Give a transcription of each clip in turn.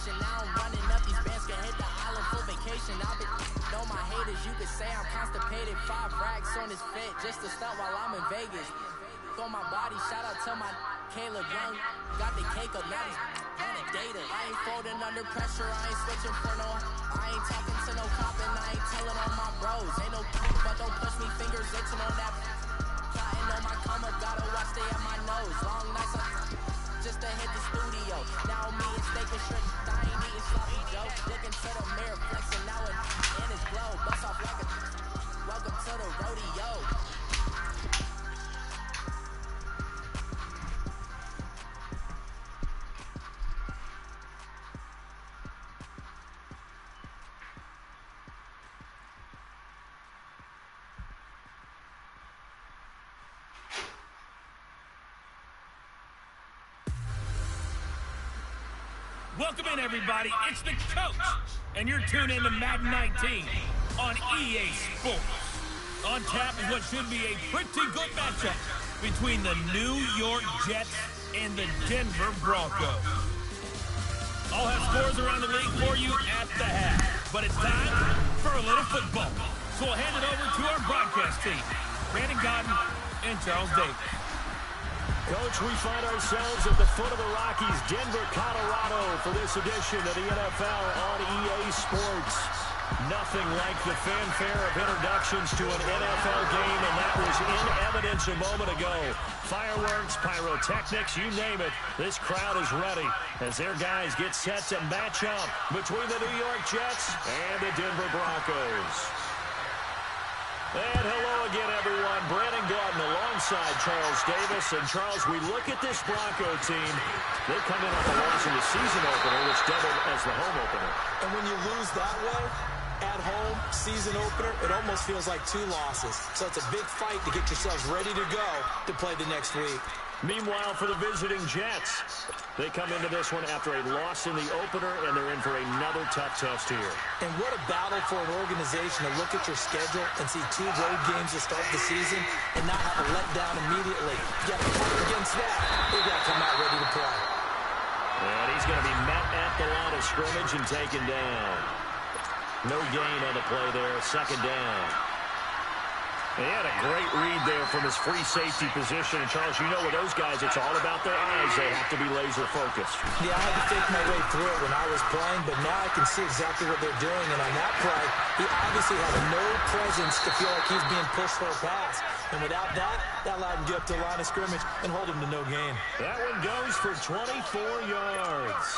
station. Now I'm running up these bands, can hit the island for vacation. I've been know my haters, you could say I'm constipated. 5 racks on his fit, just to stunt while I'm in Vegas. On my body, shout out to my Caleb Young. Got the cake up, now he's on a data. I ain't folding under pressure, I ain't switching for no. I ain't talking to no cop and I ain't telling all my bros. Ain't no but don't push me, fingers itching on that. Plotting on my come up, gotta watch stay at my nose. Long nights just to hit the studio. Now I'm eating steak and shrimp, I ain't eating sloppy Joe. Looking to the mirror, flexing now it in his glow. Bust off like a welcome to the rodeo. Welcome in, everybody. It's the coach, and you're tuned in to Madden 19 on EA Sports. On tap is what should be a pretty good matchup between the New York Jets and the Denver Broncos. I'll have scores around the league for you at the half, but it's time for a little football. So I'll hand it over to our broadcast team, Brandon Godden and Charles Davis. Coach, we find ourselves at the foot of the Rockies, Denver, Colorado, for this edition of the NFL on EA Sports. Nothing like the fanfare of introductions to an NFL game, and that was in evidence a moment ago. Fireworks, pyrotechnics, you name it. This crowd is ready as their guys get set to match up between the New York Jets and the Denver Broncos. And hello again, everyone. Brandon Godden alongside Charles Davis. And, Charles, we look at this Bronco team. They come in off a loss in the season opener, which doubled as the home opener. And when you lose that way, at home, season opener, it almost feels like 2 losses. So it's a big fight to get yourselves ready to go to play the next week. Meanwhile, for the visiting Jets, they come into this one after a loss in the opener, and they're in for another tough test here. And what a battle for an organization to look at your schedule and see 2 road games to start the season and not have a letdown immediately. You got to fight against that. You got to come out ready to play. And he's going to be met at the line of scrimmage and taken down. No gain on the play there, second down. He had a great read there from his free safety position. And, Charles, you know with those guys, it's all about their eyes. They have to be laser-focused. Yeah, I had to fake my way through it when I was playing, but now I can see exactly what they're doing. And on that play, he obviously had no presence to feel like he's being pushed for a pass. And without that, that allowed him to get up to the line of scrimmage and hold him to no gain. That one goes for 24 yards.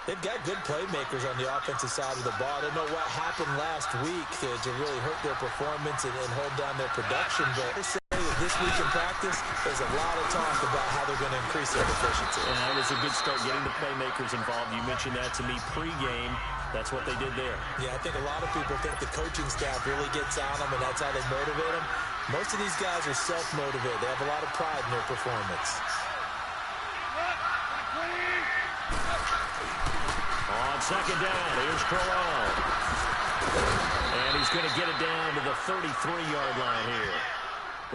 They've got good playmakers on the offensive side of the ball. I don't know what happened last week to really hurt their performance and hold down their production. But I say that this week in practice, there's a lot of talk about how they're going to increase their efficiency. And that was a good start getting the playmakers involved. You mentioned that to me pregame. That's what they did there. Yeah, I think a lot of people think the coaching staff really gets on them, and that's how they motivate them. Most of these guys are self-motivated. They have a lot of pride in their performance. On second down, here's Crowell. And he's going to get it down to the 33-yard line here.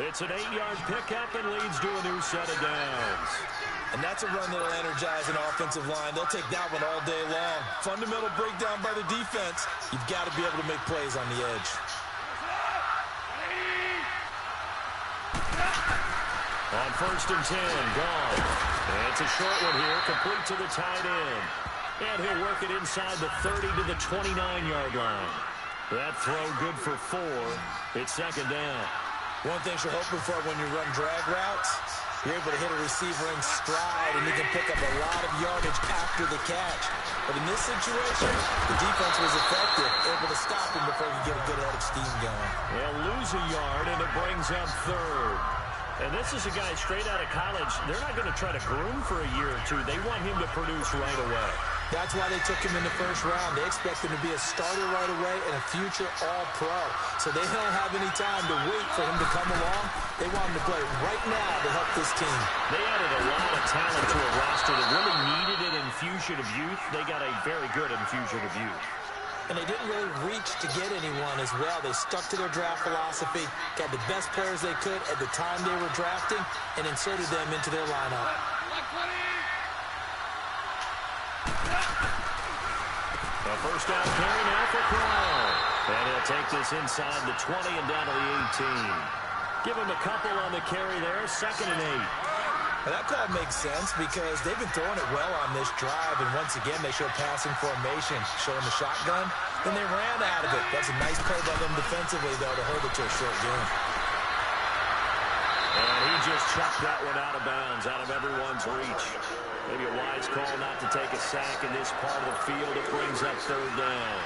It's an 8-yard pickup and leads to a new set of downs. And that's a run that will energize an offensive line. They'll take that one all day long. Fundamental breakdown by the defense. You've got to be able to make plays on the edge. On first and 10, gone. And it's a short one here, complete to the tight end. And he'll work it inside the 30 to the 29-yard line. That throw good for 4. It's second down. One thing you're hoping for when you run drag routes, you're able to hit a receiver in stride, and you can pick up a lot of yardage after the catch. But in this situation, the defense was effective, able to stop him before he could get a good head of steam going. They'll lose a yard, and it brings up third. And this is a guy straight out of college. They're not going to try to groom for a year or 2. They want him to produce right away. That's why they took him in the first round. They expect him to be a starter right away and a future all-pro. So they don't have any time to wait for him to come along. They want him to play right now to help this team. They added a lot of talent to a roster that really needed an infusion of youth. They got a very good infusion of youth. And they didn't really reach to get anyone as well. They stuck to their draft philosophy, got the best players they could at the time they were drafting, and inserted them into their lineup. A first down carry now for Crowell. And he'll take this inside the 20 and down to the 18. Give him a couple on the carry there. 2nd and 8. Well, that call makes sense because they've been throwing it well on this drive, and once again, they show passing formation, showing the shotgun. Then they ran out of it. That's a nice play by them defensively, though, to hold it to a short game. And he just chucked that one out of bounds, out of everyone's reach. Maybe a wise call not to take a sack in this part of the field. It brings up 3rd down.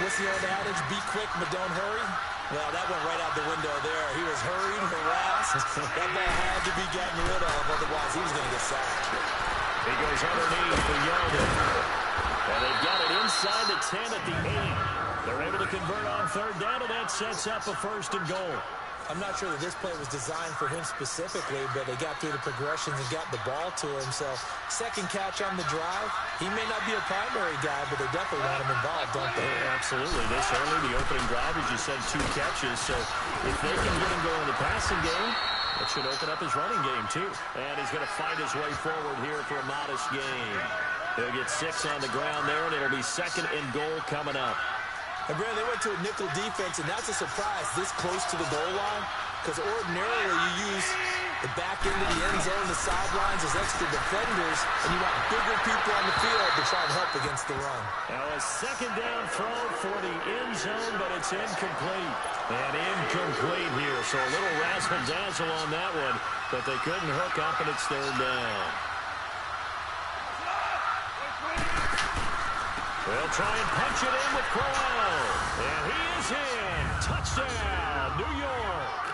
What's the old adage? Be quick, but don't hurry. Well, that went right out the window there. He was hurried, harassed. That ball had to be gotten rid of, otherwise he was going to get sacked. He goes underneath for Yeldon. And they've got it inside the 10 at the 8. They're able to convert on 3rd down, and that sets up a 1st and goal. I'm not sure that this play was designed for him specifically, but they got through the progressions and got the ball to him. So, 2nd catch on the drive. He may not be a primary guy, but they definitely want him involved, don't they? Yeah, absolutely. This early, the opening drive, as you said, 2 catches. So, if they can get him going in the passing game, it should open up his running game, too. And he's going to fight his way forward here for a modest gain. He'll get 6 on the ground there, and it'll be 2nd and goal coming up. And, Brad, they went to a nickel defense, and that's a surprise this close to the goal line, because ordinarily you use the back end of the end zone, the sidelines as extra defenders, and you want bigger people on the field to try and help against the run. Now a 2nd down throw for the end zone, but it's incomplete. And incomplete here, so a little razzle-dazzle on that one, but they couldn't hook up, and it's 3rd down. They'll try and punch it in with Crowell. And he is in. Touchdown, New York.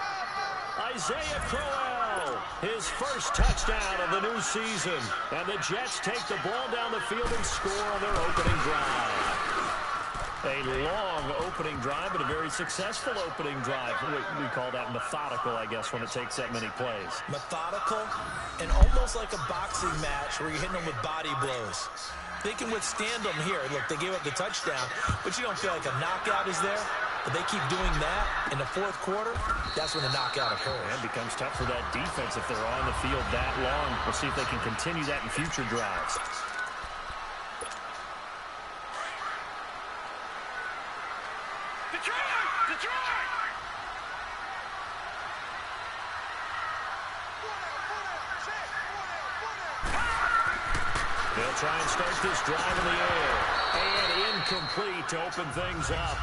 Isaiah Crowell, his first touchdown of the new season. And the Jets take the ball down the field and score on their opening drive. A long opening drive, but a very successful opening drive. We call that methodical, I guess, when it takes that many plays. Methodical and almost like a boxing match where you're hitting them with body blows. They can withstand them here. Look, they gave up the touchdown, but you don't feel like a knockout is there. But they keep doing that in the 4th quarter. That's when the knockout occurs. And it becomes tough for that defense if they're on the field that long. We'll see if they can continue that in future drives. They'll try and start this drive in the air. And incomplete to open things up.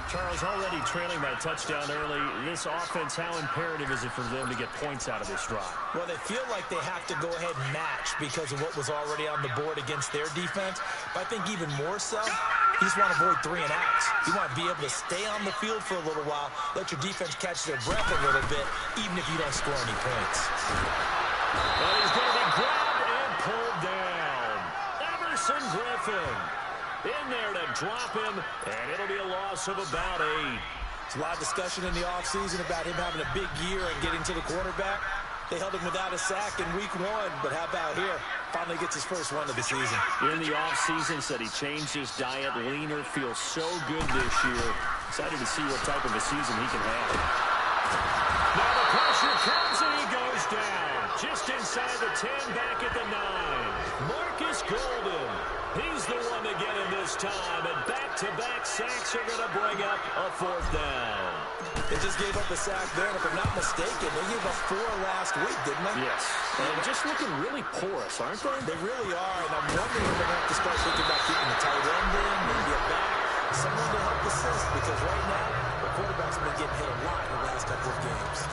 Charles, already trailing by a touchdown early. This offense, how imperative is it for them to get points out of this drive? Well, they feel like they have to go ahead and match because of what was already on the board against their defense. But I think even more so, you just want to avoid 3 and outs. You want to be able to stay on the field for a little while, let your defense catch their breath a little bit, even if you don't score any points. Well, he's going to be grabbed and pulled down. Everson Griffin in there to drop him, and it'll be a loss of about 8. There's a lot of discussion in the offseason about him having a big year and getting to the quarterback. They held him without a sack in week 1, but how about here? Finally gets his first one of the season. In the offseason, said he changed his diet, leaner, feels so good this year. Excited to see what type of a season he can have. Now the pressure comes and he goes down. Just inside the 10, back at the 9. Marcus Golden. He's the one to get him this time, and back-to-back sacks are going to bring up a 4th down. They just gave up a sack there, and if I'm not mistaken, they gave up 4 last week, didn't they? Yes. And just looking really porous, aren't they? They really are, and I'm wondering if they're going to have to start thinking about keeping the tight end in, maybe a back, someone to help assist, because right now, the quarterback's been getting hit a lot in the last couple of games.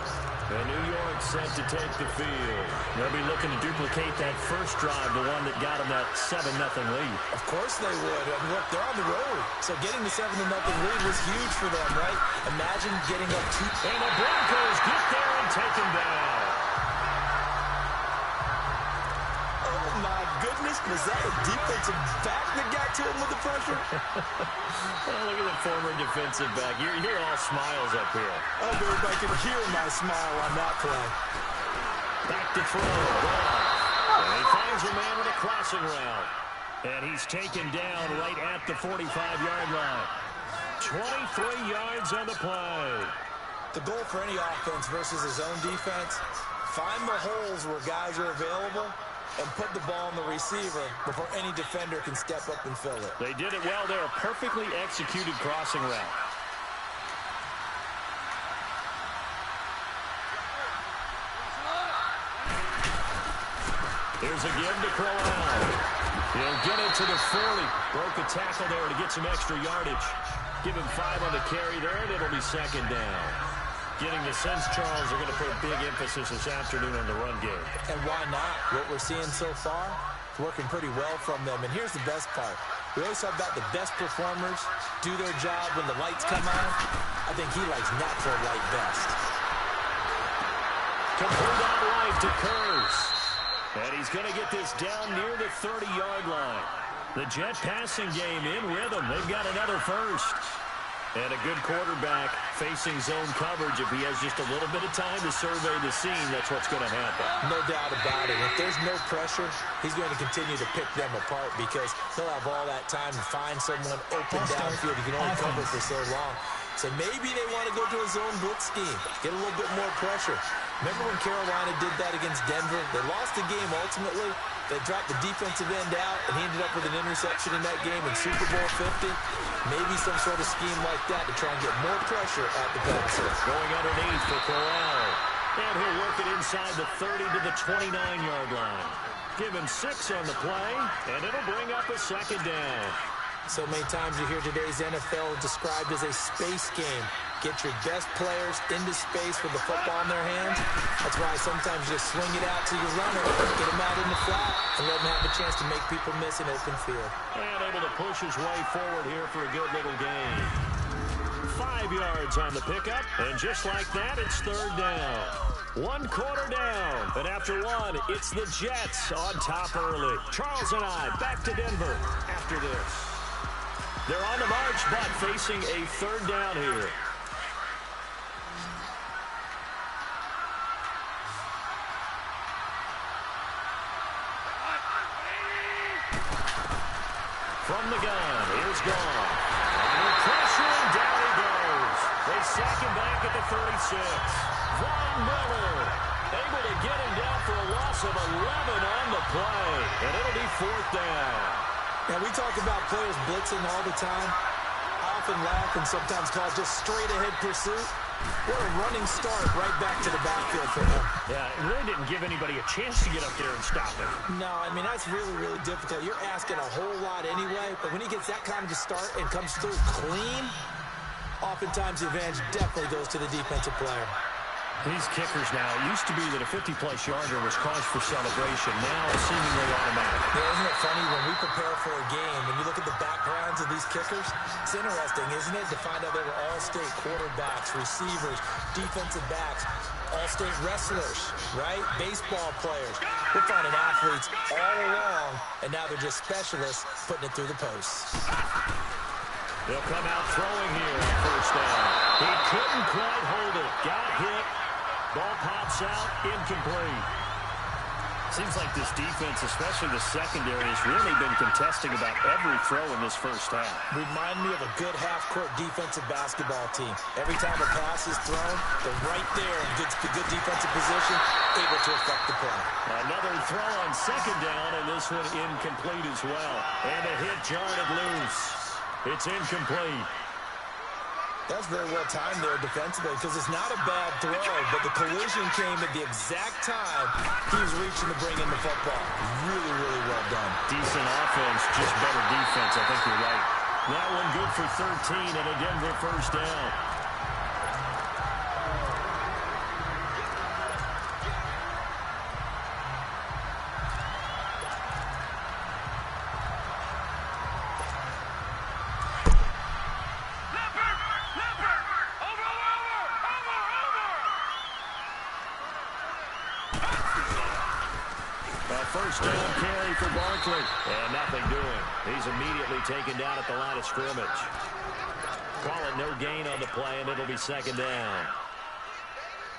And New York set to take the field. They'll be looking to duplicate that first drive, the one that got them that 7-0 lead. Of course they would. I mean, look, they're on the road. So getting the 7-0 lead was huge for them, right? Imagine getting up 2. And the Broncos get there and take him down. Oh, my goodness. Was that a defensive back that got to him with the pressure? Oh, look at the former defensive back. You're all smiles up here. I hope everybody can hear my smile on that play. Back to throw. And he finds a man with a crossing route. And he's taken down right at the 45-yard line. 23 yards on the play. The goal for any offense versus his own defense, find the holes where guys are available and put the ball on the receiver before any defender can step up and fill it. They did it well there. Perfectly executed crossing route. Here's a give to Crowell. He'll get it to the 40. Broke a tackle there to get some extra yardage. Give him 5 on the carry there, and it'll be second down. Getting the sense, Charles, they're going to put a big emphasis this afternoon on the run game. And why not? What we're seeing so far, it's working pretty well from them. And here's the best part. We always talk about the best performers do their job when the lights come on. I think he likes natural light best. Complete out right to Kurz. And he's going to get this down near the 30-yard line. The Jet passing game in rhythm. They've got another first. And a good quarterback facing zone coverage. If he has just a little bit of time to survey the scene, that's what's going to happen. No doubt about it. If there's no pressure, he's going to continue to pick them apart because he'll have all that time to find someone open downfield. He can only cover for so long. So maybe they want to go to a zone blitz scheme, get a little bit more pressure. Remember when Carolina did that against Denver? They lost the game ultimately. They dropped the defensive end out, and he ended up with an interception in that game in Super Bowl 50. Maybe some sort of scheme like that to try and get more pressure at the passer. Going underneath for Corral. And he'll work it inside the 30 to the 29-yard line. Give him 6 on the play, and it'll bring up a second down. So many times you hear today's NFL described as a space game. Get your best players into space with the football in their hands. That's why sometimes you just swing it out to your runner, get him out in the flat, and let him have a chance to make people miss an open field. And able to push his way forward here for a good little gain. 5 yards on the pickup, and just like that, it's third down. 1 quarter down, and after 1, it's the Jets on top early. Charles and I back to Denver after this. They're on the march, but facing a third down here. From the gun, here's gone. Under pressure, and down he goes. They sack him back at the 36. Von Miller able to get him down for a loss of 11 on the play. And it'll be 4th down. Now, we talk about players blitzing all the time. I often laugh and sometimes call it just straight-ahead pursuit. What a running start right back to the backfield for him. Yeah, it really didn't give anybody a chance to get up there and stop him. No, I mean, that's really, really difficult. You're asking a whole lot anyway, but when he gets that kind of a start and comes through clean, oftentimes the advantage definitely goes to the defensive player. These kickers now, it used to be that a 50-plus yarder was cause for celebration. Now it's seemingly automatic. Yeah, isn't it funny when we prepare for a game, when you look at the backgrounds of these kickers, it's interesting, isn't it, to find out they were all-state quarterbacks, receivers, defensive backs, all-state wrestlers, right? Baseball players. We're finding athletes all along, and now they're just specialists putting it through the posts. They'll come out throwing here on first down. He couldn't quite hold it. Got hit. Ball pops out, incomplete. Seems like this defense, especially the secondary, has really been contesting about every throw in this first half. Remind me of a good half-court defensive basketball team. Every time a pass is thrown, they're right there in good defensive position, able to affect the play. Another throw on second down, and this one incomplete as well. And a hit jarred it loose. It's incomplete. That's very well timed there defensively because it's not a bad throw, but the collision came at the exact time he was reaching to bring in the football. Really, really well done. Decent offense, just better defense. I think you're right. That one good for 13 and a Denver first down. First down carry for Barkley. And nothing doing. He's immediately taken down at the line of scrimmage. Call it no gain on the play, and it'll be second down.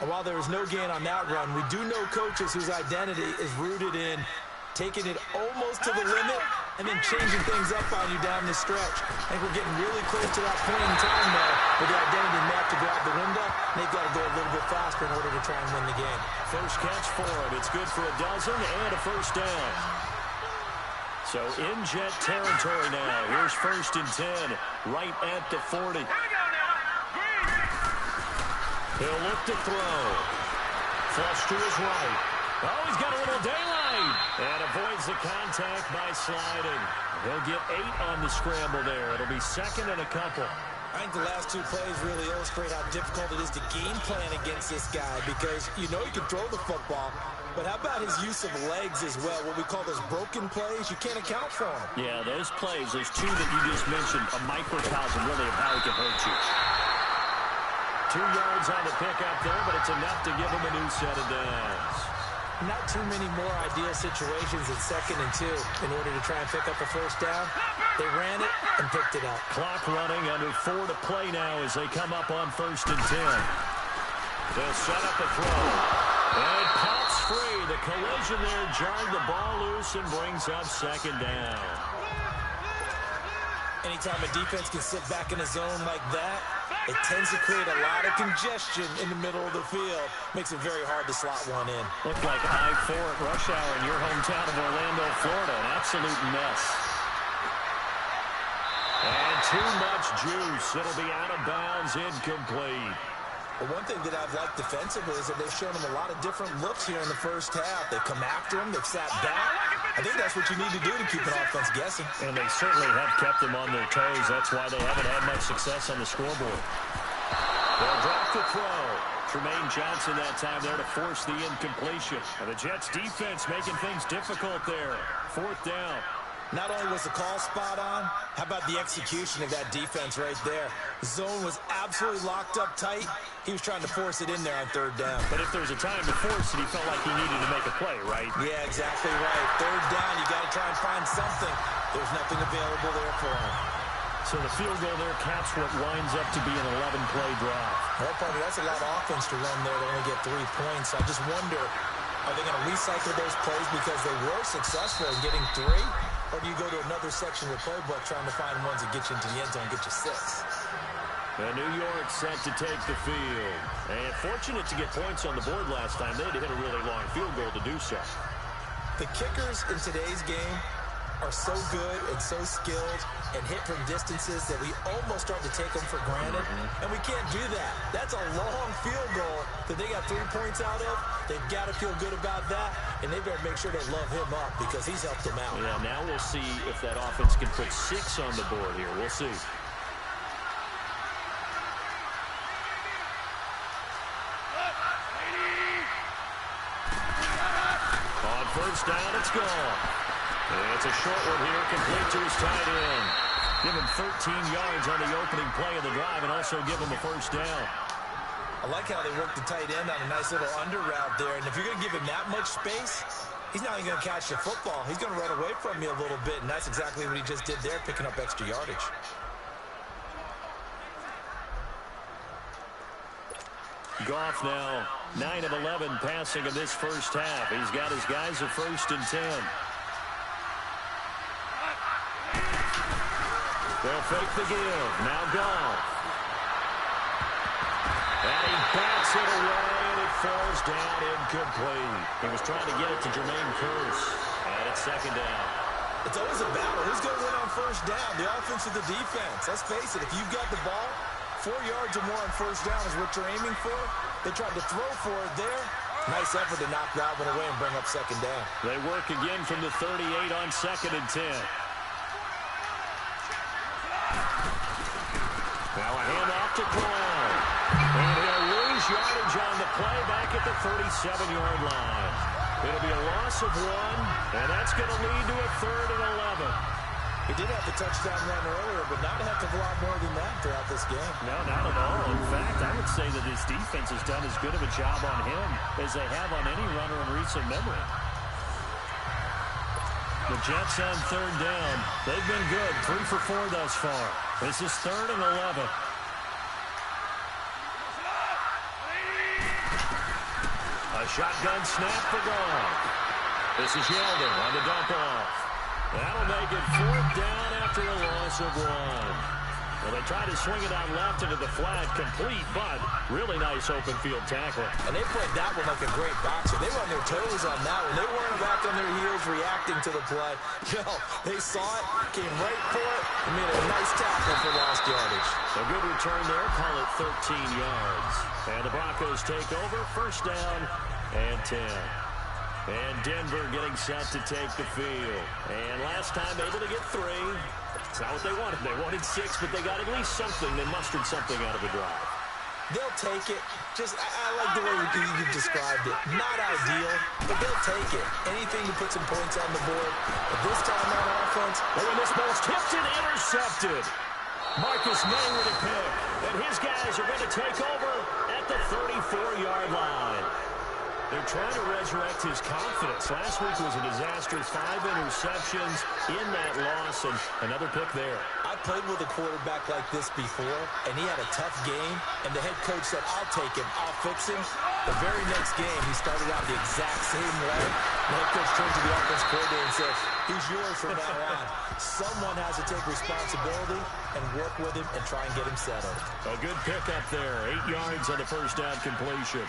And while there was no gain on that run, we do know coaches whose identity is rooted in taking it almost to the limit and then changing things up on you down the stretch. I think we're getting really close to that point in time now where the identity map to go out the window. They've got to go a little bit faster in order to try and win the game. First catch for him. It's good for a dozen and a first down. So in Jet territory now. Here's 1st and 10, right at the 40. He'll look to throw. Flush to his right. Oh, he's got a little daylight. And avoids the contact by sliding. He'll get 8 on the scramble there. It'll be 2nd and a couple. I think the last 2 plays really illustrate how difficult it is to game plan against this guy because you know he can throw the football, but how about his use of legs as well? What we call those broken plays, you can't account for them. Yeah, those plays, those 2 that you just mentioned, a microcosm really of how he can hurt you. 2 yards on the pickup there, but it's enough to give him a new set of downs. Not too many more ideal situations in 2nd and 2 in order to try and pick up a first down. They ran it and picked it up. Clock running, under 4 to play now as they come up on 1st and 10. They'll set up a throw. And pops free. The collision there jarred the ball loose and brings up 2nd down. Anytime a defense can sit back in a zone like that, it tends to create a lot of congestion in the middle of the field. Makes it very hard to slot one in. Looked like I-4 at rush hour in your hometown of Orlando, Florida. An absolute mess. And too much juice. It'll be out of bounds, incomplete. Well, one thing that I've liked defensively is that they've shown him a lot of different looks here in the first half. They've come after him. They've sat back. I think that's what you need to do to keep an offense guessing. And they certainly have kept them on their toes. That's why they haven't had much success on the scoreboard. They'll drop the throw. Tremaine Johnson that time there to force the incompletion. And the Jets defense making things difficult there. 4th down. Not only was the call spot on, how about the execution of that defense right there? The zone was absolutely locked up tight. He was trying to force it in there on 3rd down. But if there's a time to force it, he felt like he needed to make a play, right? Yeah, exactly right. 3rd down, you got to try and find something. There's nothing available there for him. So the field goal there caps what winds up to be an 11-play drive. Well, partner, that's a lot of offense to run there to only get 3 points. I just wonder, are they going to recycle those plays because they were successful in getting 3? Or do you go to another section of the playbook trying to find ones that get you into the end zone and get you 6? And New York set to take the field. And fortunate to get points on the board last time. They had to hit a really long field goal to do so. The kickers in today's game are so good and so skilled and hit from distances that we almost start to take them for granted. And we can't do that. That's a long field goal that they got 3 points out of. They've got to feel good about that, and they better make sure they love him up because he's helped them out. Yeah, now we'll see if that offense can put 6 on the board here. We'll see. On 1st down, it's gone. It's a short one here, complete to his tight end. Give him 13 yards on the opening play of the drive and also give him a 1st down. I like how they work the tight end on a nice little under route there. And if you're going to give him that much space, he's not even going to catch the football. He's going to run away from you a little bit, and that's exactly what he just did there, picking up extra yardage. Goff now 9 of 11 passing in this first half. He's got his guys at 1st and 10. They'll fake the give. Now Goff. And he bats it away, and it falls down incomplete. He was trying to get it to Jermaine Kearse. And it's 2nd down. It's always a battle. Who's going to win on 1st down? The offense or the defense? Let's face it, if you've got the ball, 4 yards or more on 1st down is what you're aiming for. They tried to throw for it there. Nice effort to knock that one away and bring up 2nd down. They work again from the 38 on 2nd and 10. Now a handoff to Brown. And he'll lose yardage on the play back at the 37-yard line. It'll be a loss of 1, and that's going to lead to a 3rd and 11. He did have the touchdown run earlier, but not a heck of a lot more than that throughout this game. No, not at all. In fact, I would say that his defense has done as good of a job on him as they have on any runner in recent memory. The Jets on 3rd down. They've been good, 3 for 4 thus far. This is 3rd and 11. A shotgun snap for Goff. This is Yeldon on the dump off. That'll make it 4th down after a loss of 1. Well, they try to swing it out left into the flat, complete, but really nice open field tackle. And they played that one like a great boxer. They were on their toes on that one. They weren't back on their heels reacting to the play. No, they saw it, came right for it, and made a nice tackle for lost yardage. A good return there, call it 13 yards. And the Broncos take over, 1st down and 10. And Denver getting set to take the field. And last time able to get 3. It's not what they wanted. They wanted 6, but they got at least something. They mustered something out of the drive. They'll take it. I like the way you've described it. Not ideal, but they'll take it. Anything to put some points on the board. But this time on offense, when this ball's tipped and intercepted. Marcus May with a pick. And his guys are going to take over at the 34-yard line. They're trying to resurrect his confidence. Last week was a disaster. 5 interceptions in that loss, and another pick there. I played with a quarterback like this before, and he had a tough game, and the head coach said, I'll take him, I'll fix him. The very next game, he started out the exact same way. The head coach turned to the offense coordinator and said, he's yours from now on. Someone has to take responsibility and work with him and try and get him settled. A good pick up there. 8 yards on the 1st down completion.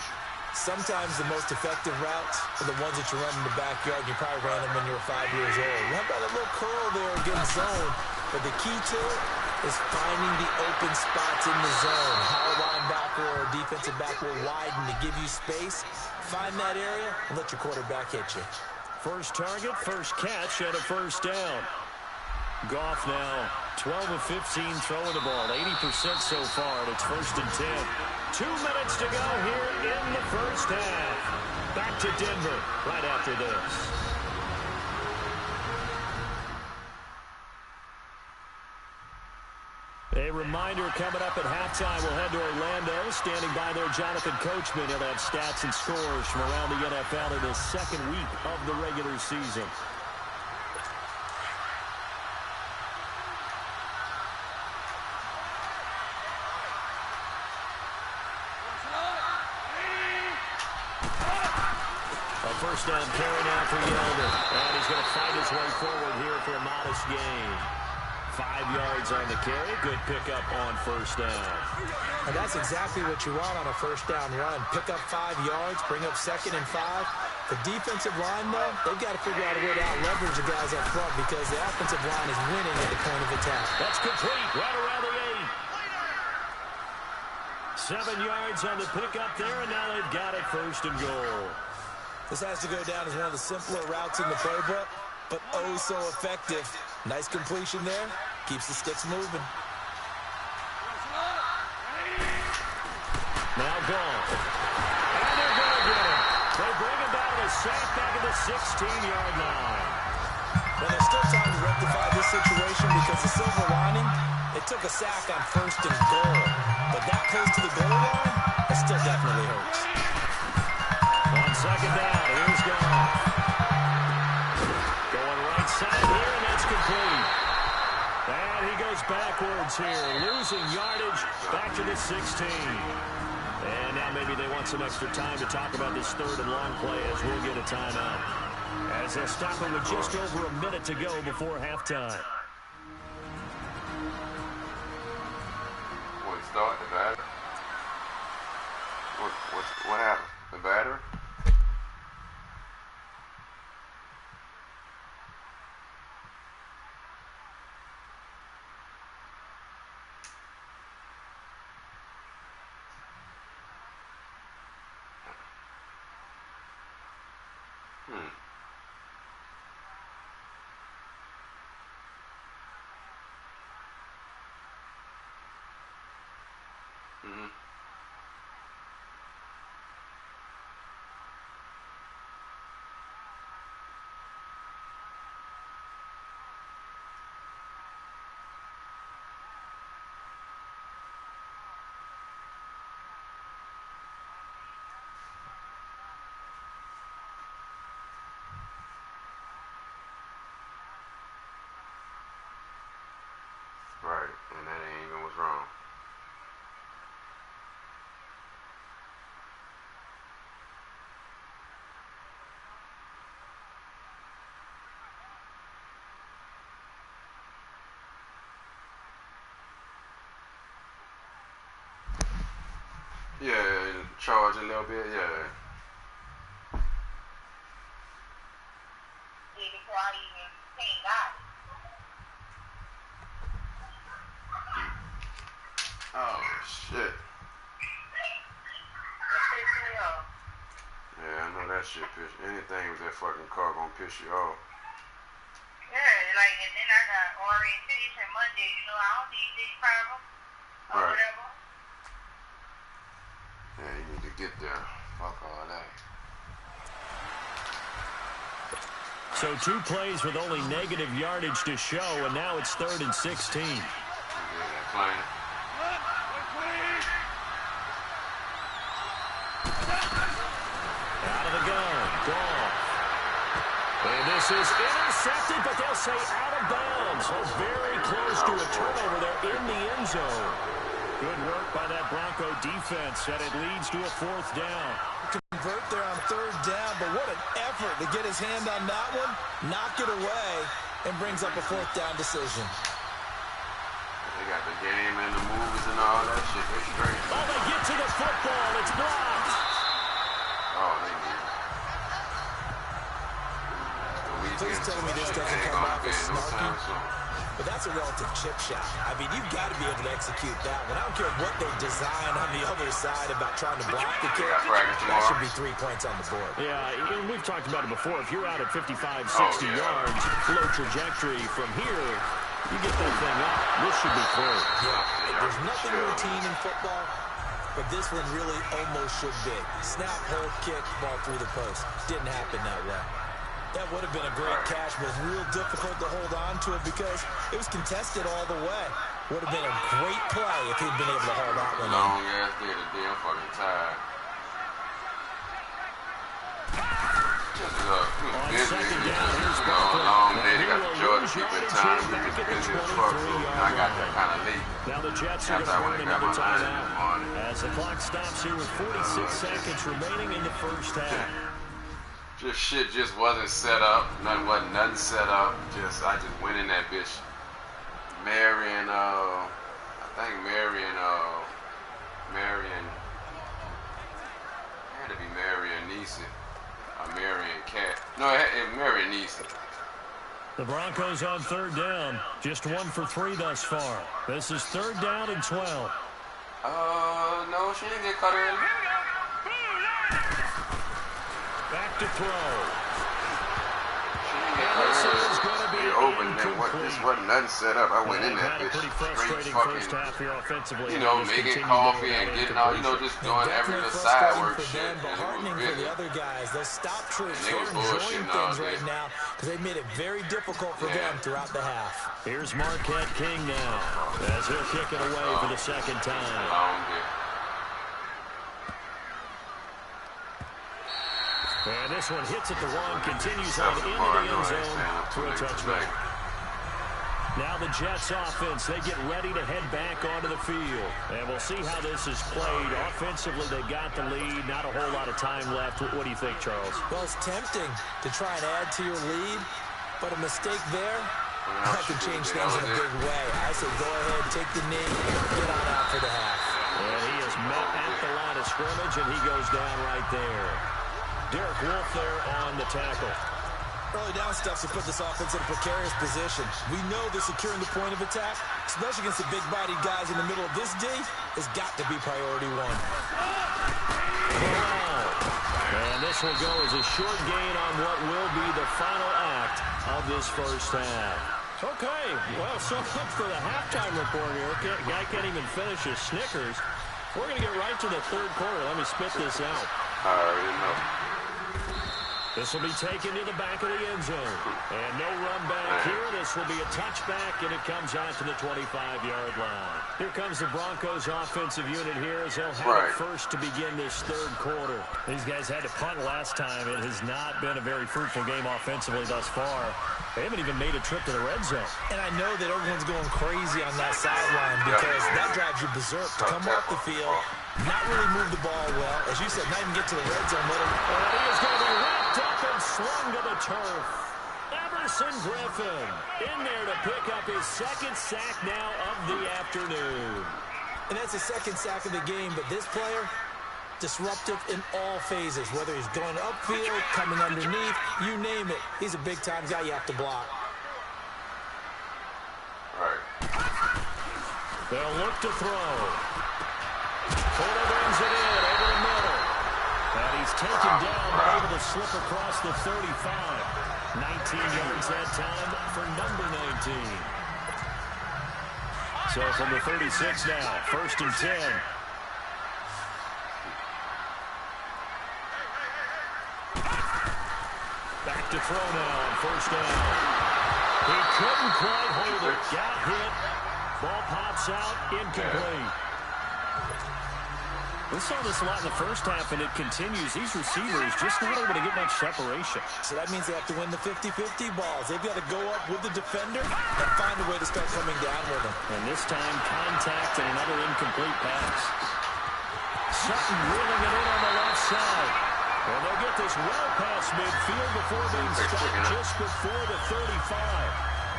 Sometimes the most effective routes are the ones that you run in the backyard. You probably ran them when you were 5 years old. How about a little curl there against zone? But the key to it is finding the open spots in the zone. How a linebacker or a defensive back will widen to give you space. Find that area and let your quarterback hit you. First target, first catch, and a 1st down. Goff now 12 of 15 throwing the ball, 80% so far, and it's 1st and 10. 2 minutes to go here in the 1st half. Back to Denver right after this. A reminder coming up at halftime, we'll head to Orlando. Standing by there, Jonathan Coachman. He'll have stats and scores from around the NFL in the 2nd week of the regular season. First down carry now for Yeldon. And he's going to fight his way forward here for a modest gain. 5 yards on the carry. Good pickup on 1st down. And that's exactly what you want on a 1st down run. Pick up 5 yards, bring up 2nd and 5. The defensive line, though, they've got to figure out a way to out-leverage the guys up front because the offensive line is winning at the point of attack. That's complete. Right around the 8. 7 yards on the pickup there, and now they've got it 1st and goal. This has to go down as one of the simpler routes in the playbook, but oh so effective. Nice completion there. Keeps the sticks moving. Now gone. And they're going to get him. They bring him down to a sack back at the 16-yard line. Well, there's still time to rectify this situation because the silver lining, it took a sack on 1st and goal. But that close to the goal line, it still definitely hurts. On 2nd down, here's Goff. Going right side here, and that's complete. And he goes backwards here, losing yardage back to the 16. And now maybe they want some extra time to talk about this 3rd and long play as we'll get a timeout. As they'll stop it with just over a minute to go before halftime. What, start the battery? What happened? The battery? Right, and that ain't even what's wrong. charge a little bit, yeah. Oh, shit. Yeah, I know that shit piss. Anything with that fucking car gonna piss you off. Yeah, like, and then I got orientation Monday, you know, I don't need these problems or Right. whatever. Yeah, you need to get there. Fuck all that. So 2 plays with only negative yardage to show, and now it's 3rd and 16. Yeah, that playing. Out of the gun, Goff. And this is intercepted, but they'll say out of bounds. So very close to a turnover there in the end zone. Good work by that Bronco defense, and it leads to a 4th down. Convert there on 3rd down, but what an effort to get his hand on that one, knock it away, and brings up a 4th down decision. They got the game and the moves and all that shit. They straight. Oh, they get to the football. It's blocked. Oh, they need it. Please tell me this doesn't come off as snarky, but that's a relative chip shot. I mean, you've got to be able to execute that one. I don't care what they design on the other side about trying to block the kick. That should be 3 points on the board. Yeah, and we've talked about it before. If you're out at 55, 60 yards, flow trajectory from here, you get that thing up. This should be clear. Yeah, there's nothing routine in football, but this one really almost should be. Snap, hold, kick, ball through the post. Didn't happen that way. That would have been a great catch, but real difficult to hold on to it because it was contested all the way. Would have been a great play if he'd been able to hold that one. Long ass day today. I'm fucking tired. Just On second down, here's a long day. They got the Georgia people at times. We just busy as fuck. So I got there kind of late. Now the Jets are going to burn another timeout as the clock stops here with 46 seconds remaining in the first half. Just shit just wasn't set up. Nothing set up. I just went in that bitch. Marion, I think Marion, had to be Marion Neeson. Marion Cat. No, it Marion Neeson. The Broncos on 3rd down. Just 1 for 3 thus far. This is 3rd down and 12. No, she didn't get cut early. Back to throw. She didn't get cut early. Open, then this wasn't nothing set up. I went in that bitch straight fucking, making coffee and getting out, just doing every little side work shit. But heartening for the other guys. Those stop troops are enjoying things right now because they made it very difficult for them throughout the half. Here's Marquette King now as he'll kick it away for the 2nd time. And this one hits at the 1, continues on into the end zone for a touchdown. Now the Jets offense, they get ready to head back onto the field. And we'll see how this is played. Offensively, they got the lead. Not a whole lot of time left. What do you think, Charles? Well, it's tempting to try and add to your lead, but a mistake there, that can change things in a big way. I say go ahead, take the knee, get on out for the half. And he is met at the line of scrimmage, and he goes down right there. Derek Wolfe there on the tackle. Early down stuff to put this offense in a precarious position. We know that securing the point of attack, especially against the big-bodied guys in the middle of this D, has got to be priority 1. And this will go as a short gain on what will be the final act of this first half. Okay, well, so much for the halftime report here. Guy can't even finish his Snickers. We're going to get right to the 3rd quarter. Let me spit this out. I already know. This will be taken to the back of the end zone. And no run back here. This will be a touchback, and it comes out to the 25-yard line. Here comes the Broncos offensive unit here as they'll have it first to begin this 3rd quarter. These guys had to punt last time. It has not been a very fruitful game offensively thus far. They haven't even made a trip to the red zone. And I know that everyone's going crazy on that sideline because that drives you berserk to come off the field, not really move the ball well. As you said, not even get to the red zone. He is going to be wrapped up and slung to the turf. Everson Griffin in there to pick up his 2nd sack now of the afternoon. And that's the 2nd sack of the game, but this player disruptive in all phases, whether he's going upfield, coming underneath, you name it. He's a big-time guy you have to block. Right. They'll look to throw. Fuller brings it in over the middle. And he's taken down, but able to slip across the 35. 19 yards that time for number 19. So from the 36 now, 1st and 10. Back to throw now on 1st down. He couldn't quite hold it. Got hit. Ball pops out, incomplete. We saw this a lot in the first half, and it continues. These receivers just not able to get much separation. So that means they have to win the 50-50 balls. They've got to go up with the defender and find a way to start coming down with them. And this time, contact and another incomplete pass. Sutton reeling it in on the left side. And they'll get this well past midfield before being stopped just before the 35.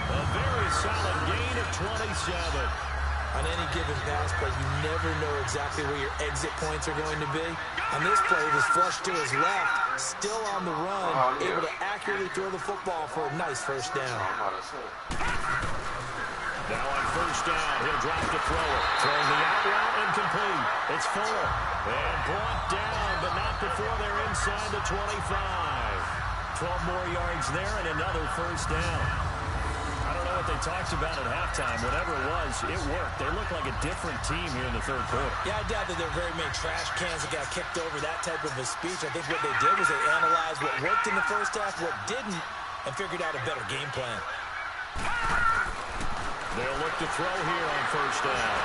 A very solid gain of 27. On any given pass play, you never know exactly where your exit points are going to be. On this play, it was flushed to his left, still on the run, able to accurately throw the football for a nice 1st down. Now on 1st down, he'll drop to throw it. Throwing the out route, incomplete. It's Fuller. And brought down, but not before they're inside the 25. 12 more yards there and another 1st down. I don't know what they talked about at halftime. Whatever it was, it worked. They look like a different team here in the 3rd quarter. Yeah, I doubt that there are very many trash cans that got kicked over that type of a speech. I think what they did was they analyzed what worked in the 1st half, what didn't, and figured out a better game plan. They'll look to throw here on 1st down.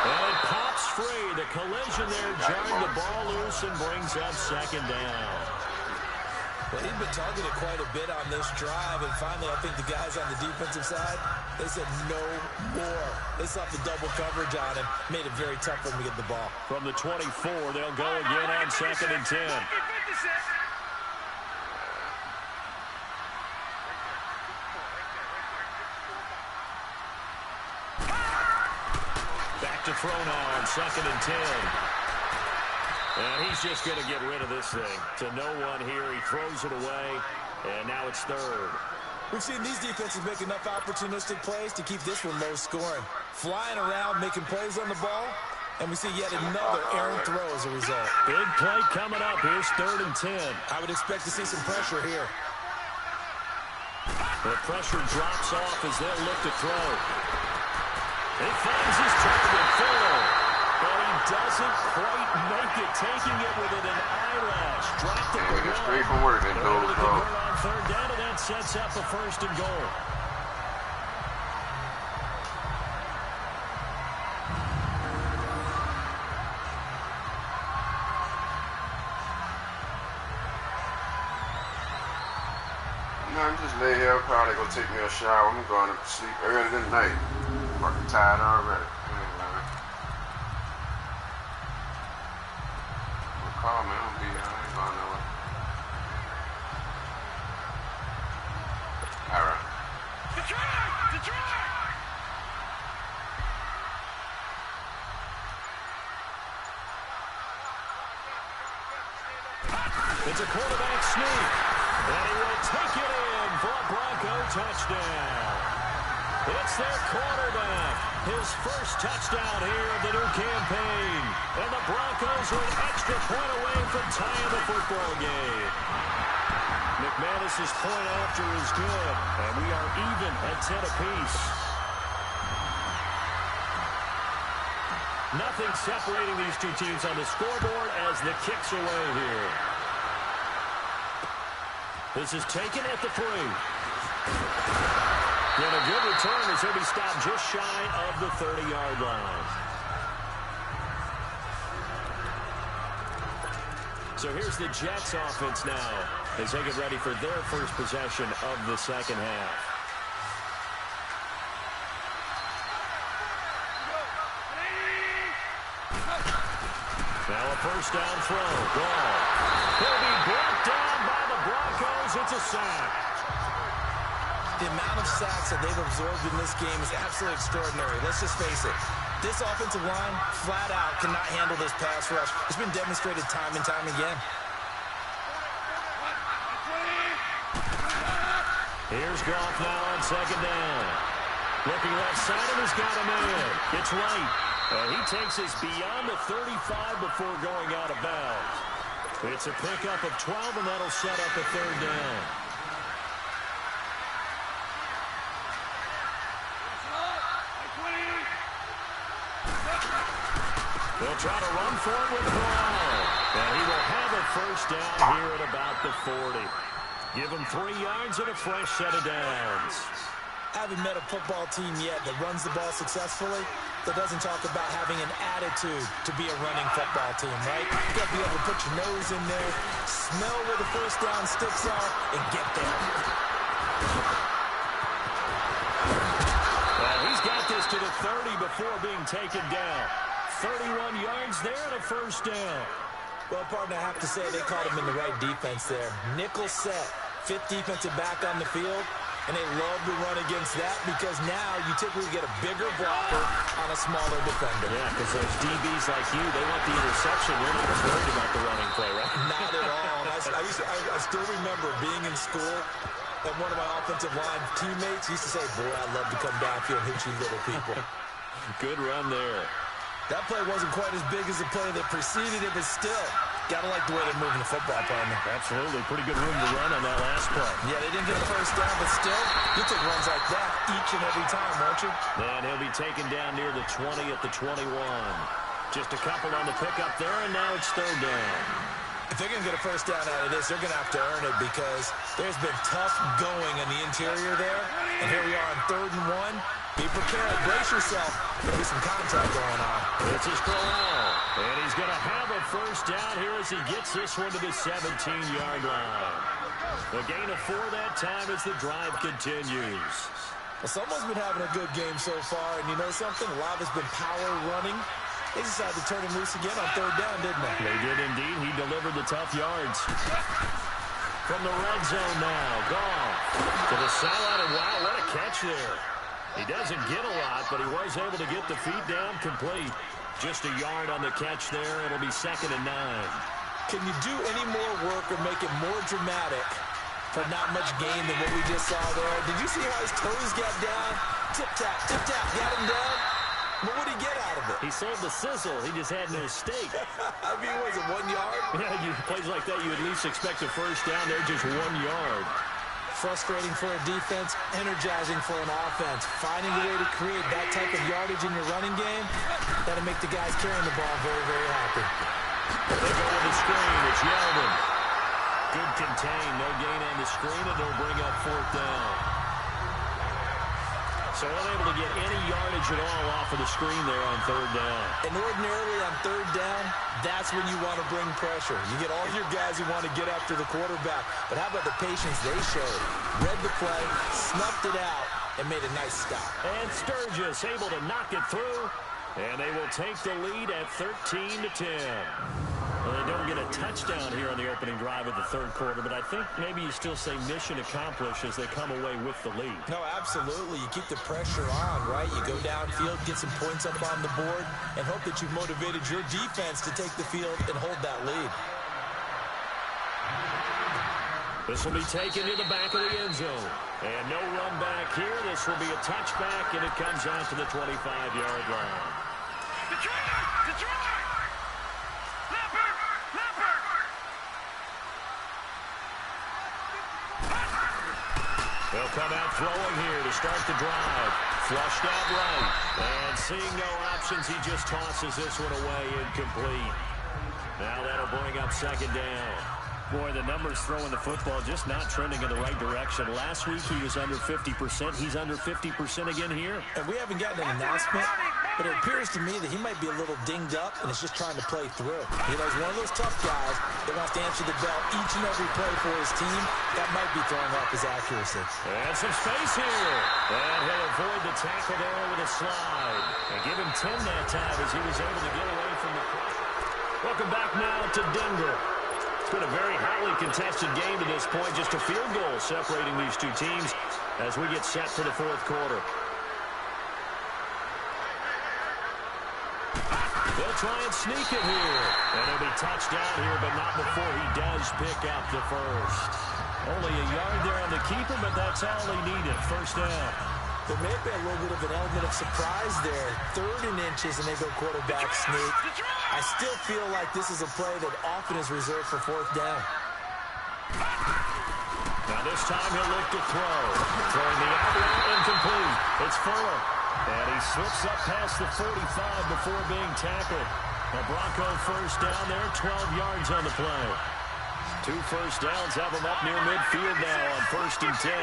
And it pops free. The collision there jarred the ball loose and brings up 2nd down. Well, he'd been targeted quite a bit on this drive, and finally I think the guys on the defensive side, they said no more. They saw the double coverage on him, made it very tough for him to get the ball. From the 24, they'll go again on 2nd and 10. Back to throw now on 2nd and 10. And he's just going to get rid of this thing. To no one here. He throws it away. And now it's 3rd. We've seen these defenses make enough opportunistic plays to keep this one low scoring. Flying around, making plays on the ball. And we see yet another errant throw as a result. Big play coming up. Here's 3rd and 10. I would expect to see some pressure here. The pressure drops off as they'll look to throw. He finds his target, Fuller. But he doesn't quite make it, taking it within an eyelash. Dropped it to one. Straight from work and They're able to goes convert on 3rd down, and that sets up a 1st and goal. I'm just lay here, probably go take me a shower. I'm going to sleep early tonight. Fucking tired already. Call me, I ain't going nowhere. All right. It's a quarterback sneak, and he will take it in for a Bronco touchdown. It's their quarterback, his 1st touchdown here of the new campaign. And the Broncos are an extra point away from tying the football game. McManus's point after is good, and we are even at 10 apiece. Nothing separating these two teams on the scoreboard as the kicks away here. This is taken at the 3. And a good return as he'll be stopped just shy of the 30-yard line. So here's the Jets offense now as they get ready for their 1st possession of the 2nd half. Now a 1st down throw. Gone. He'll be brought down by the Broncos. It's a sack. The amount of sacks that they've absorbed in this game is absolutely extraordinary. Let's just face it. This offensive line, flat out, cannot handle this pass rush. It's been demonstrated time and time again. Here's Goff now on second down. Looking left side, and he's got a man. It's right. He takes us beyond the 35 before going out of bounds. It's a pickup of 12, and that'll set up a third down. They'll try to run for it with Brown. And he will have a first down here at about the 40. Give him 3 yards and a fresh set of downs. I haven't met a football team yet that runs the ball successfully that doesn't talk about having an attitude to be a running football team, right? You got to be able to put your nose in there, smell where the first down sticks are, and get there. Well, he's got this to the 30 before being taken down. 31 yards there and a first down. Well, partner, I have to say they caught him in the right defense there. Nickel set, 5th defensive back on the field, and they love to run against that because now you typically get a bigger blocker on a smaller defender. Yeah, because those DBs like you, they want the interception. They're not worried about the running play, right? Not at all. I still remember being in school, and one of my offensive line teammates used to say, boy, I'd love to come downfield and hit you little people. Good run there. That play wasn't quite as big as the play that preceded it, but still, gotta like the way they're moving the football, partner. Absolutely. Pretty good room to run on that last play. Yeah, they didn't get a first down, but still, you take runs like that each and every time, won't you? And he'll be taken down near the 20 at the 21. Just a couple on the pickup there, and now it's third down. If they're going to get a first down out of this, they're going to have to earn it because there's been tough going in the interior there. And here we are on 3rd and 1. Be prepared. Brace yourself. There'll be some contact going on. This is Corral. And he's going to have a first down here as he gets this one to the 17-yard line. A gain of 4 that time as the drive continues. Well, someone's been having a good game so far. And you know something? A lot has been power running. They decided to turn him loose again on 3rd down, didn't they? They did indeed. He delivered the tough yards. From the red zone now, Goff to the sideline, and wow, what a catch there. He doesn't get a lot, but he was able to get the feet down complete. Just a yard on the catch there. It'll be 2nd and 9. Can you do any more work or make it more dramatic for not much gain than what we just saw there? Did you see how his toes got down? Tip-tap, got him down. But what did he get out of it? He sold the sizzle. He just had no steak. I mean, was it 1 yard? Yeah, plays like that, you at least expect a first down there, just 1 yard. Frustrating for a defense, energizing for an offense. Finding a way to create that type of yardage in your running game, that'll make the guys carrying the ball very, very happy. They go with the screen. It's Yeldon. Good contain. No gain on the screen, and they'll bring up 4th down. So unable to get any yardage at all off of the screen there on 3rd down. And ordinarily on 3rd down, that's when you want to bring pressure. You get all your guys who want to get after the quarterback. But how about the patience they showed? Read the play, snuffed it out, and made a nice stop. And Sturgis able to knock it through. And they will take the lead at 13-10. Well, they don't get a touchdown here on the opening drive of the 3rd quarter, but I think maybe you still say mission accomplished as they come away with the lead. No, absolutely. You keep the pressure on, right? You go downfield, get some points up on the board, and hope that you've motivated your defense to take the field and hold that lead. This will be taken to the back of the end zone. And no run back here. This will be a touchback, and it comes out to the 25-yard line. They'll come out throwing here to start the drive. Flushed out right. And seeing no options, he just tosses this one away incomplete. Now that'll bring up 2nd down. Boy, the numbers throwing the football just not trending in the right direction. Last week he was under 50%. He's under 50% again here. And we haven't gotten an announcement, but it appears to me that he might be a little dinged up and is just trying to play through. You know, he's one of those tough guys that wants to answer the bell each and every play for his team. That might be throwing off his accuracy. And some space here. And he'll avoid the tackle there with a slide. And give him 10 that time as he was able to get away from the pressure. Welcome back now to Denver. It's been a very highly contested game to this point. Just a field goal separating these two teams as we get set for the 4th quarter. try and sneak it here. And he'll be touched down here, but not before he does pick up the first. Only a yard there on the keeper, but that's all he needed. First down. There may be a little bit of an element of surprise there. 3rd and inches, and they go quarterback sneak. I still feel like this is a play that often is reserved for 4th down. Now this time he'll look to throw. Throwing the out route incomplete. It's Fuller. And he slips up past the 45 before being tackled. The Bronco first down there, 12 yards on the play. 2 first downs have him up near midfield now on 1st and 10.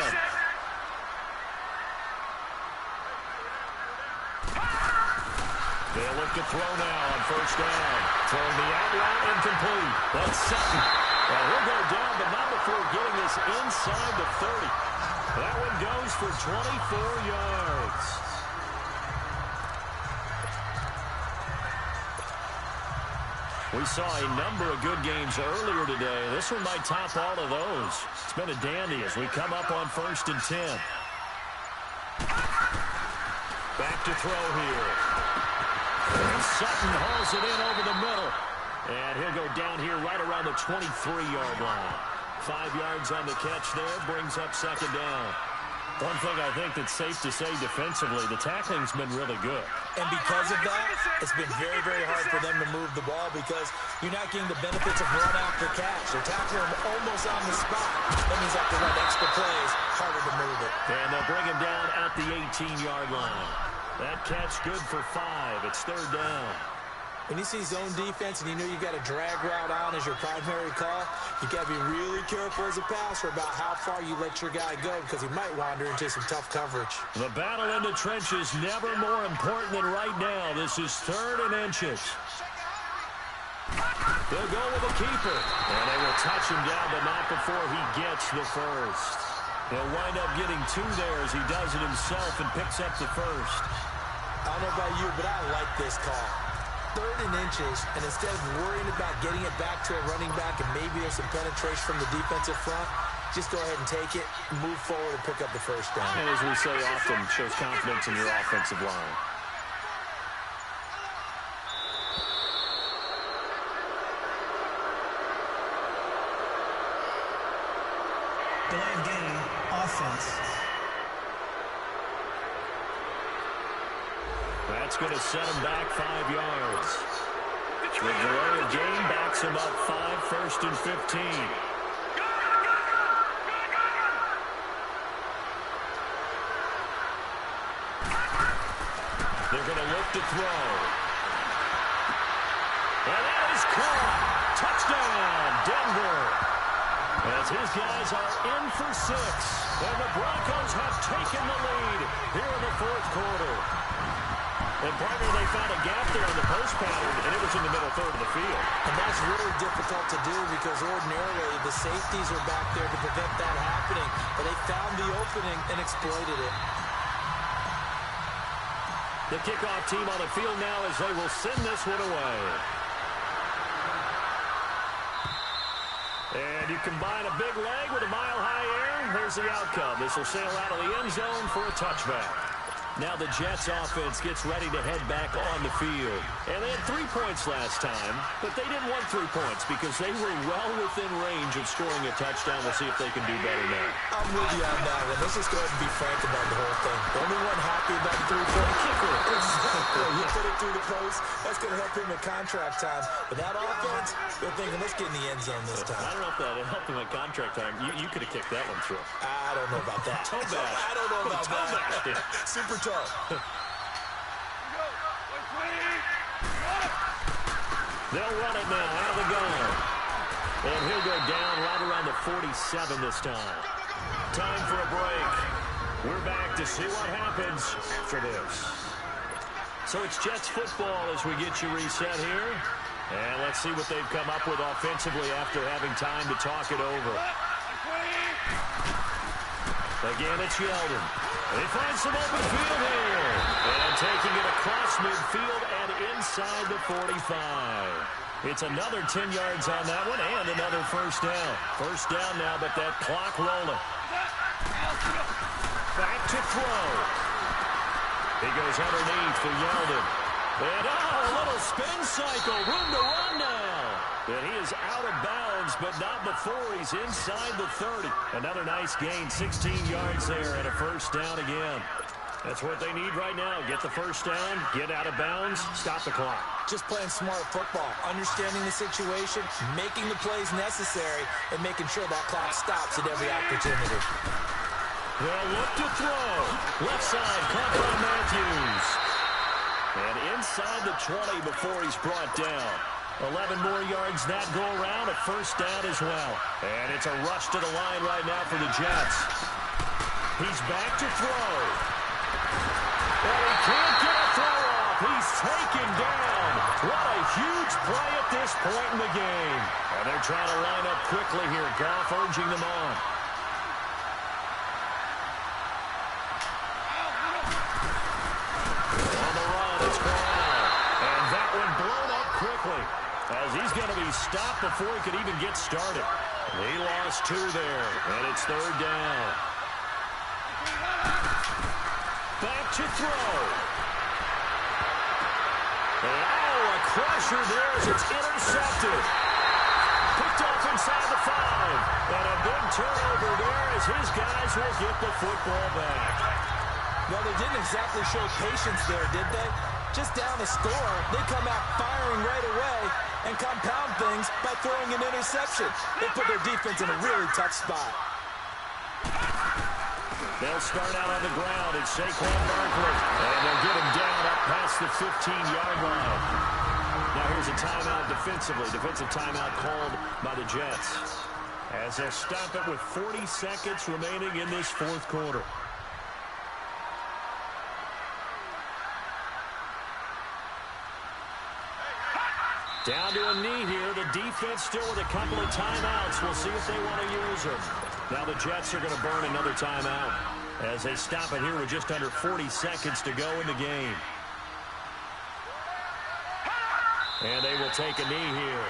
They'll look to throw now on 1st down. Throwing the out route incomplete. That's Sutton. Well, he'll go down, but not before getting this inside the 30. That one goes for 24 yards. We saw a number of good games earlier today. This one might top all of those. It's been a dandy as we come up on 1st and 10. Back to throw here. And Sutton hauls it in over the middle. And he'll go down here right around the 23-yard line. 5 yards on the catch there, brings up 2nd down. One thing I think that's safe to say defensively, the tackling's been really good. And because of that, it's been very, very hard for them to move the ball because you're not getting the benefits of run after catch. They're tackling him almost on the spot. That means they have to run extra plays, harder to move it. And they'll bring him down at the 18-yard line. That catch good for 5. It's 3rd down. When you see zone defense and you know you got a drag route on as your primary call, you got to be really careful as a passer about how far you let your guy go because he might wander into some tough coverage. The battle in the trenches never more important than right now. This is 3rd and inches. They'll go with the keeper. And they will touch him down, but not before he gets the first. He'll wind up getting 2 there as he does it himself and picks up the first. I don't know about you, but I like this call. 3rd and inches, and instead of worrying about getting it back to a running back and maybe there's some penetration from the defensive front, just go ahead and take it, move forward, and pick up the first down. And as we say often, shows confidence in your offensive line. Delayed game, offense. That's going to set him back 5 yards. The delay of game backs him up 5, 1st and 15. They're going to look to throw. And that is caught. Touchdown, Denver. As his guys are in for 6. And the Broncos have taken the lead here in the 4th quarter. And partner, they found a gap there on the post pattern, and it was in the middle 3rd of the field. And that's really difficult to do because ordinarily the safeties are back there to prevent that happening. But they found the opening and exploited it. The kickoff team on the field now as they will send this one away. And you combine a big leg with a mile-high air, here's the outcome. This will sail out of the end zone for a touchback. Now the Jets offense gets ready to head back on the field. And they had 3 points last time, but they didn't want 3 points because they were well within range of scoring a touchdown. We'll see if they can do better now. I'm with you on that one. Let's just go ahead and be frank about the whole thing. The only one happy about the 3-point kicker. Exactly. He put it through the post. That's going to help him in contract time. But that offense, they're thinking, let's get in the end zone this time. I don't know if that helped him at contract time. You could have kicked that one through. I don't know about that. Toe bash. I don't know about that. Super tough. They'll run it now out of the gun. And he'll go down right around the 47 this time. Time for a break. We're back to see what happens after this. So it's Jets football as we get you reset here. And let's see what they've come up with offensively after having time to talk it over. Again, it's Yeldon. They find some open field here. And taking it across midfield and inside the 45. It's another 10 yards on that one and another first down. First down now, but that clock rolling. Back to throw. He goes underneath for Yeldon. And a little spin cycle. Room to run now. And he is out of bounds, but not before he's inside the 30. Another nice gain, 16 yards there, and a first down again. That's what they need right now. Get the first down, get out of bounds, stop the clock. Just playing smart football, understanding the situation, making the plays necessary, and making sure that clock stops at every opportunity. They'll look to throw. Left side, caught by Matthews. And inside the 20 before he's brought down. 11 more yards that go around, a first down as well. And it's a rush to the line right now for the Jets. He's back to throw. And he can't get a throw off. He's taken down. What a huge play at this point in the game. And they're trying to line up quickly here. Goff urging them on. On the run, it's gone. And that one blown up quickly, as he's going to be stopped before he could even get started. He lost 2 there, and it's third down. Back to throw. And a crusher there as it's intercepted. Picked off inside the 5. And a big turnover there as his guys will get the football back. Well, they didn't exactly show patience there, did they? Just down a score, they come out firing right away and compound things by throwing an interception. They put their defense in a really tough spot. They'll start out on the ground. It's Saquon Barkley. And they'll get him down up past the 15-yard line. Now here's a timeout defensively. Defensive timeout called by the Jets, as they'll stop it with 40 seconds remaining in this fourth quarter. Down to a knee here. The defense still with a couple of timeouts. We'll see if they want to use them. Now the Jets are going to burn another timeout as they stop it here with just under 40 seconds to go in the game. And they will take a knee here.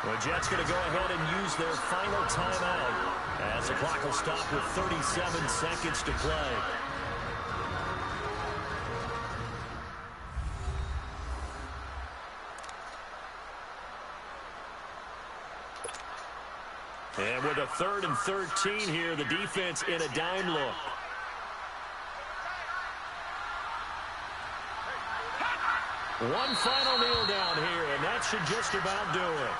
The Jets going to go ahead and use their final timeout as the clock will stop with 37 seconds to play. And with a 3rd and 13 here, the defense in a dime look. One final kneel down here, and that should just about do it.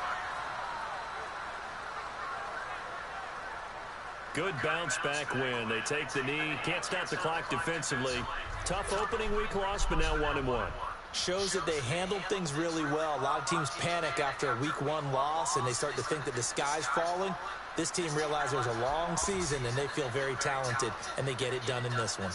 Good bounce back win. They take the knee. Can't stop the clock defensively. Tough opening week loss, but now 1-1. Shows that they handled things really well. A lot of teams panic after a week 1 loss, and they start to think that the sky's falling. This team realized it was a long season, and they feel very talented, and they get it done in this one.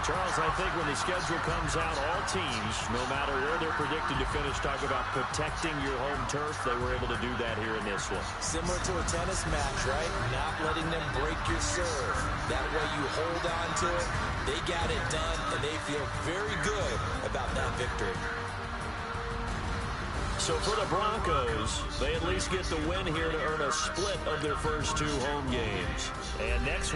Charles, I think when the schedule comes out, all teams, no matter where they're predicted to finish, talk about protecting your home turf. They were able to do that here in this one. Similar to a tennis match, right? Not letting them break your serve. That way you hold on to it. They got it done, and they feel very good about that victory. So for the Broncos, they at least get the win here to earn a split of their first 2 home games. And next